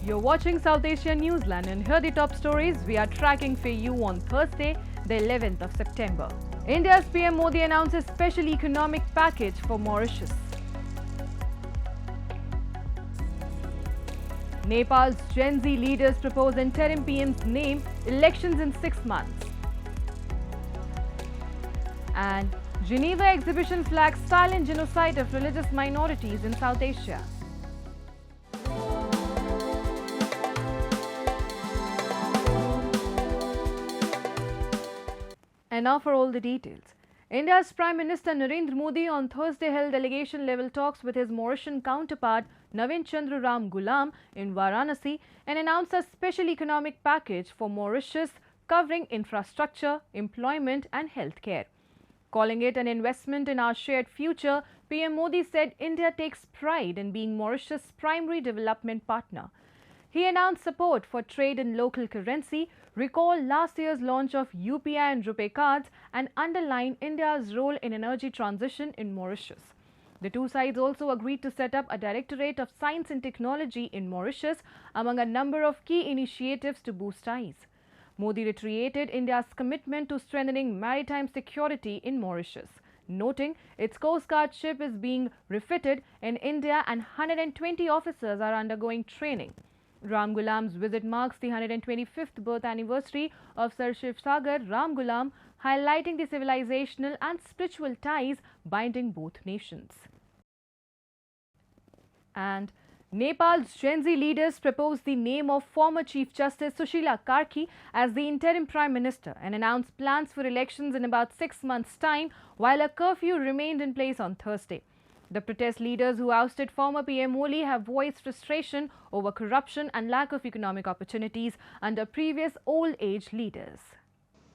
You're watching South Asia Newsline, and here are the top stories we are tracking for you on Thursday, the 11th of September. India's PM Modi announces special economic package for Mauritius. Nepal's Gen Z leaders propose interim PM's name, elections in 6 months. And Geneva exhibition flags silent genocide of religious minorities in South Asia. And now for all the details. India's Prime Minister Narendra Modi on Thursday held delegation-level talks with his Mauritian counterpart Navinchandra Ramgoolam in Varanasi and announced a special economic package for Mauritius covering infrastructure, employment and healthcare. Calling it an investment in our shared future, PM Modi said India takes pride in being Mauritius' primary development partner. He announced support for trade in local currency, recalled last year's launch of UPI and RuPay cards, and underlined India's role in energy transition in Mauritius. The two sides also agreed to set up a Directorate of Science and Technology in Mauritius, among a number of key initiatives to boost ties. Modi reiterated India's commitment to strengthening maritime security in Mauritius, noting its Coast Guard ship is being refitted in India and 120 officers are undergoing training. Ramgoolam's visit marks the 125th birth anniversary of Sir Shiv Sagar Ramgoolam, highlighting the civilizational and spiritual ties binding both nations. And Nepal's Gen Z leaders proposed the name of former Chief Justice Sushila Karki as the interim Prime Minister and announced plans for elections in about 6 months' time, while a curfew remained in place on Thursday. The protest leaders who ousted former PM Modi have voiced frustration over corruption and lack of economic opportunities under previous old-age leaders.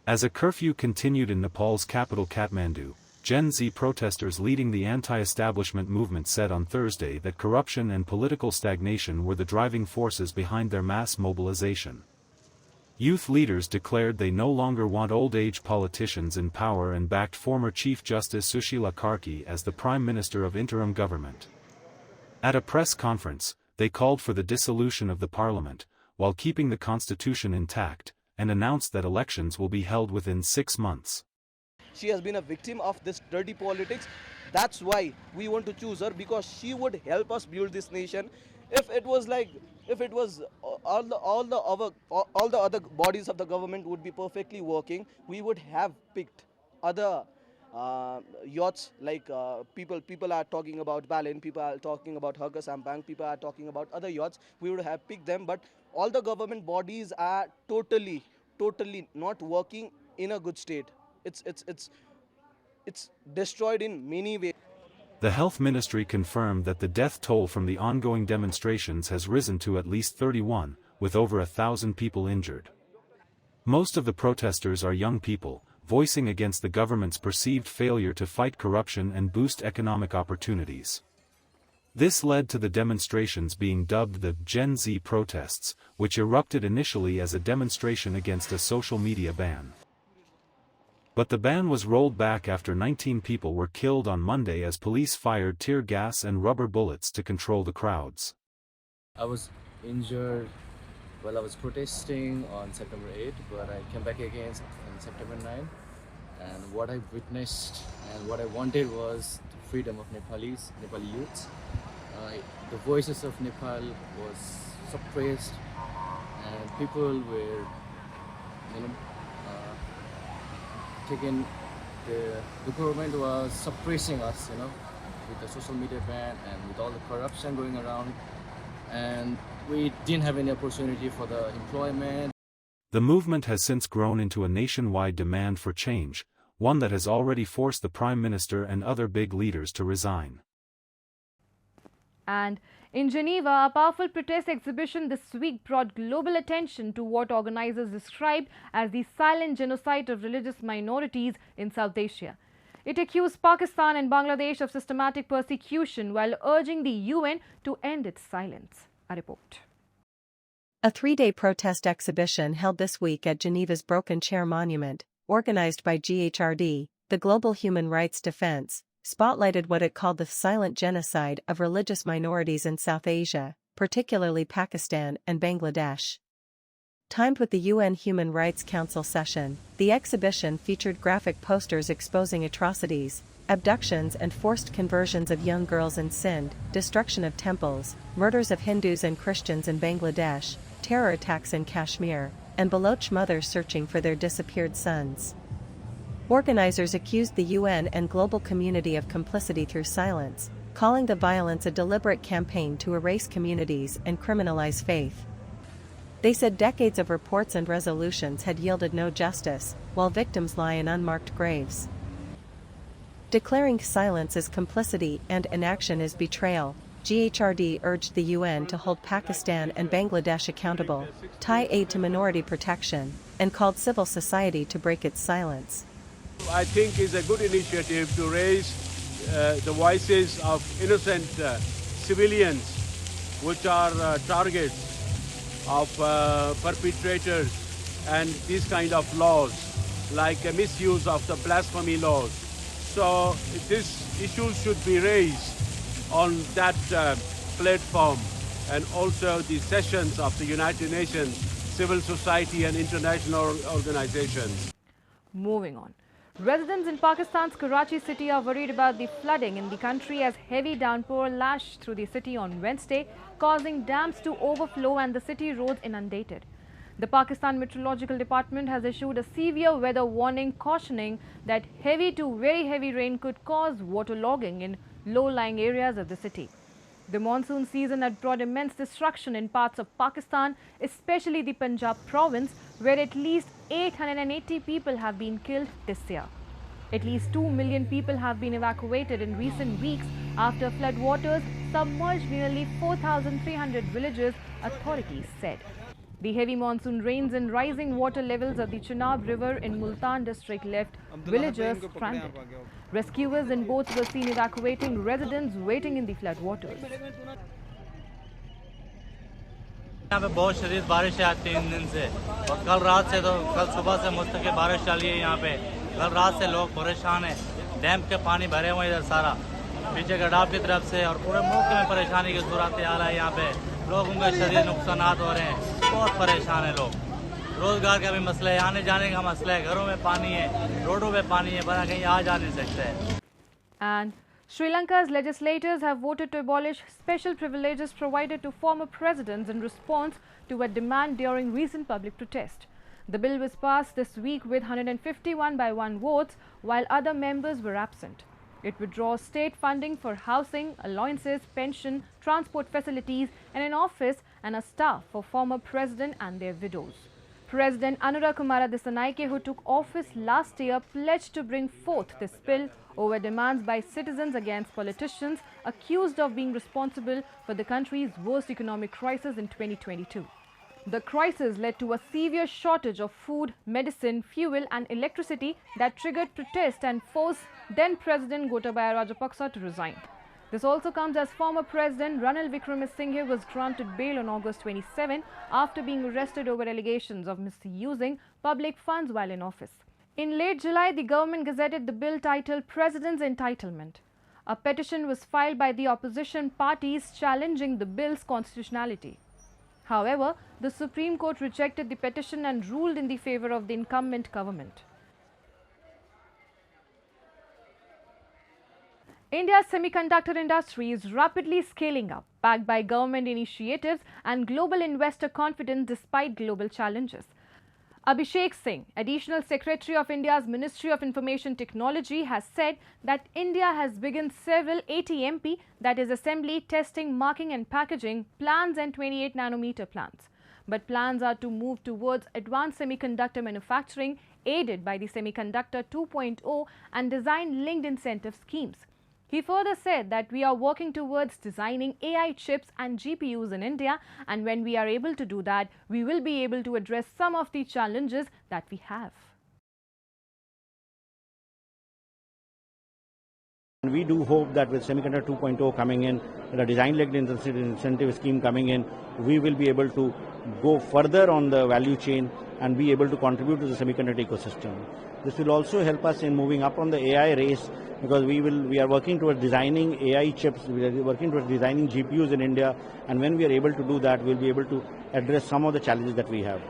As a curfew continued in Nepal's capital Kathmandu, Gen Z protesters leading the anti-establishment movement said on Thursday that corruption and political stagnation were the driving forces behind their mass mobilization. Youth leaders declared they no longer want old-age politicians in power and backed former Chief Justice Sushila Karki as the Prime Minister of interim government. At a press conference, they called for the dissolution of the parliament, while keeping the constitution intact, and announced that elections will be held within 6 months. She has been a victim of this dirty politics. That's why we want to choose her, because she would help us build this nation. If it was all the other bodies of the government would be perfectly working, we would have picked other yachts, like people are talking about Balin, people are talking about Hugger Sampang, people are talking about other yachts. We would have picked them, but all the government bodies are totally not working in a good state. It's destroyed in many ways. The Health Ministry confirmed that the death toll from the ongoing demonstrations has risen to at least 31, with over 1,000 people injured. Most of the protesters are young people, voicing against the government's perceived failure to fight corruption and boost economic opportunities. This led to the demonstrations being dubbed the Gen Z protests, which erupted initially as a demonstration against a social media ban. But the ban was rolled back after 19 people were killed on Monday as police fired tear gas and rubber bullets to control the crowds. I was injured while I was protesting on September 8, but I came back again on September 9. And what I witnessed and what I wanted was the freedom of Nepali youths. The voices of Nepal was suppressed, and people were, taken. The government was suppressing us, with the social media ban and with all the corruption going around, and we didn't have any opportunity for the employment. The movement has since grown into a nationwide demand for change, one that has already forced the Prime Minister and other big leaders to resign. And in Geneva, a powerful protest exhibition this week brought global attention to what organizers described as the silent genocide of religious minorities in South Asia. It accused Pakistan and Bangladesh of systematic persecution while urging the UN to end its silence. A report. A 3-day protest exhibition held this week at Geneva's Broken Chair Monument, organized by GHRD, the Global Human Rights Defense, spotlighted what it called the silent genocide of religious minorities in South Asia, particularly Pakistan and Bangladesh. Timed with the UN Human Rights Council session, the exhibition featured graphic posters exposing atrocities, abductions and forced conversions of young girls in Sindh, destruction of temples, murders of Hindus and Christians in Bangladesh, terror attacks in Kashmir, and Baloch mothers searching for their disappeared sons. Organizers accused the UN and global community of complicity through silence, calling the violence a deliberate campaign to erase communities and criminalize faith. They said decades of reports and resolutions had yielded no justice, while victims lie in unmarked graves. Declaring silence as complicity and inaction as betrayal, GHRD urged the UN to hold Pakistan and Bangladesh accountable, tie aid to minority protection, and called civil society to break its silence. I think it's a good initiative to raise the voices of innocent civilians, which are targets of perpetrators and these kind of laws, like a misuse of the blasphemy laws. So this issue should be raised on that platform, and also the sessions of the United Nations, civil society and international organizations. Moving on. Residents in Pakistan's Karachi city are worried about the flooding in the country as heavy downpour lashed through the city on Wednesday, causing dams to overflow and the city roads inundated. The Pakistan Meteorological Department has issued a severe weather warning, cautioning that heavy to very heavy rain could cause waterlogging in low-lying areas of the city. The monsoon season had brought immense destruction in parts of Pakistan, especially the Punjab province, where at least 880 people have been killed this year. At least 2 million people have been evacuated in recent weeks after floodwaters submerged nearly 4,300 villages, authorities said. The heavy monsoon rains and rising water levels of the Chenab River in Multan district left villagers stranded. Rescuers in boats were seen evacuating residents waiting in the floodwaters. यहाँ पे बहुत शदीद बारिश है 3 दिन से, और कल रात से तो कल सुबह से मुस्तकिल बारिश चल रही है। यहाँ पे कल रात से लोग परेशान हैं, डैम के पानी भरे हुए इधर सारा पीछे गडाफ की तरफ से, और पूरे मुल्क में परेशानी की सूरत हाल है। यहाँ पे लोगों के शदीद नुकसान हो रहे हैं, बहुत परेशान है लोग। रोजगार का भी मसला है, आने जाने का मसला है, घरों में पानी है, रोडों पे पानी है, बना कहीं आ जा नहीं सकते। And Sri Lanka's legislators have voted to abolish special privileges provided to former presidents in response to a demand during recent public protest. The bill was passed this week with 151-by-1 votes, while other members were absent. It withdraws state funding for housing, allowances, pension, transport facilities, and an office and a staff for former president and their widows. President Anura Kumara Dissanayake, who took office last year, pledged to bring forth this bill over demands by citizens against politicians accused of being responsible for the country's worst economic crisis in 2022. The crisis led to a severe shortage of food, medicine, fuel and electricity that triggered protest and forced then-President Gotabaya Rajapaksa to resign. This also comes as former President Ranil Wickremesinghe was granted bail on August 27 after being arrested over allegations of misusing public funds while in office. In late July, the government gazetted the bill titled President's Entitlement. A petition was filed by the opposition parties challenging the bill's constitutionality. However, the Supreme Court rejected the petition and ruled in the favor of the incumbent government. India's semiconductor industry is rapidly scaling up, backed by government initiatives and global investor confidence despite global challenges. Abhishek Singh, Additional Secretary of India's Ministry of Information Technology, has said that India has begun several ATMP, that is assembly, testing, marking and packaging plans and 28-nanometer plans. But plans are to move towards advanced semiconductor manufacturing aided by the Semiconductor 2.0 and design-linked incentive schemes. He further said that we are working towards designing AI chips and GPUs in India, and when we are able to do that, we will be able to address some of the challenges that we have. We do hope that with Semiconductor 2.0 coming in, the design-linked incentive scheme coming in, we will be able to go further on the value chain and be able to contribute to the semiconductor ecosystem. This will also help us in moving up on the AI race, because we are working towards designing AI chips, we are working towards designing GPUs in India, and when we are able to do that, we'll be able to address some of the challenges that we have.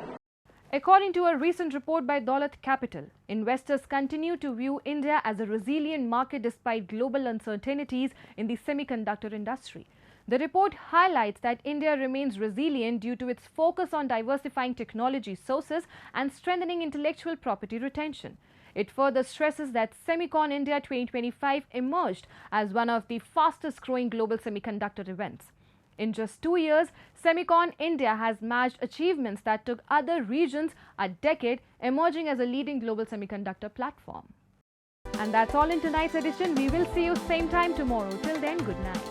According to a recent report by Daulat Capital, investors continue to view India as a resilient market despite global uncertainties in the semiconductor industry. The report highlights that India remains resilient due to its focus on diversifying technology sources and strengthening intellectual property retention. It further stresses that Semicon India 2025 emerged as one of the fastest growing global semiconductor events. In just 2 years, Semicon India has matched achievements that took other regions a decade, emerging as a leading global semiconductor platform. And that's all in tonight's edition. We will see you same time tomorrow. Till then, good night.